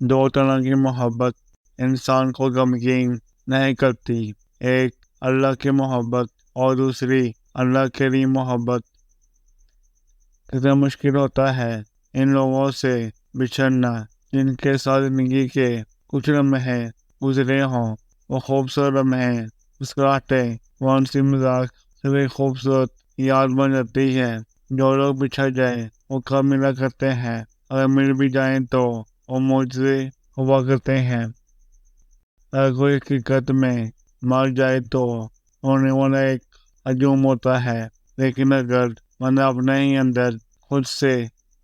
दो तरह की मोहब्बत इंसान को गमगीन नहीं करती, एक अल्लाह की मोहब्बत और दूसरी अल्लाह के लिए मोहब्बत। कितना मुश्किल होता है इन लोगों से बिछड़ना जिनके साथ जिंदगी के कुछ लम्हे गुजरे हों। वो खूबसूरत लम्हे, मुस्कुराहटें, कौन-सी मजाक सिर्फ एक खूबसूरत याद बन जाती है। जो लोग बिछड़ जाए वो कब मिला करते हैं, अगर मिल भी जाएं तो वो मुझसे हुआ करते हैं। अगर कोई हकीकत में मर जाए तो होने वाला एक हजूम होता है, लेकिन अगर बंदा अपने ही अंदर खुद से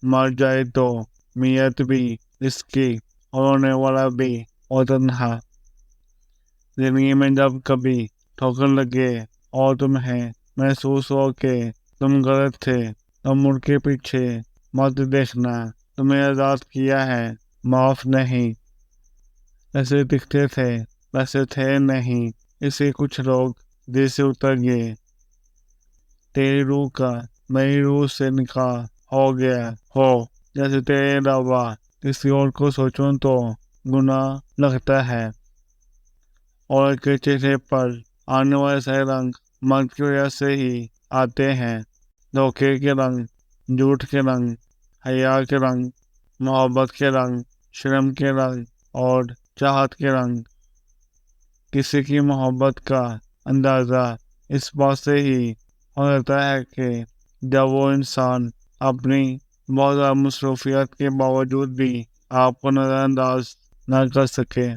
मर जाए तो मियत भी इसकी और होने वाला भी और तन्हा। जिंदगी में जब कभी ठोकर लगे और तुम्हें महसूस हो कि तुम गलत थे, तब मुड़ के पीछे मत देखना। तुम्हें आजाद किया है, माफ नहीं। ऐसे दिखते थे वैसे थे नहीं, इसे कुछ लोग दिल से उतर गए। तेरी रूह का मेरी रूह से निकाह हो गया हो, जैसे तेरे अलावा किसी और को सोचूं तो गुनाह लगता है। और के चेहरे पर आने वाले सारे रंग मर्द की वजह से ही आते हैं। धोखे के रंग, झूठ के रंग, हया के रंग, मोहब्बत के रंग, शर्म के रंग और चाहत के रंग। किसी की मोहब्बत का अंदाजा इस बात से ही हो जाता है कि जब वो इंसान अपनी बहुत ज़्यादा मसरूफियत के बावजूद भी आपको नज़रअंदाज न कर सके।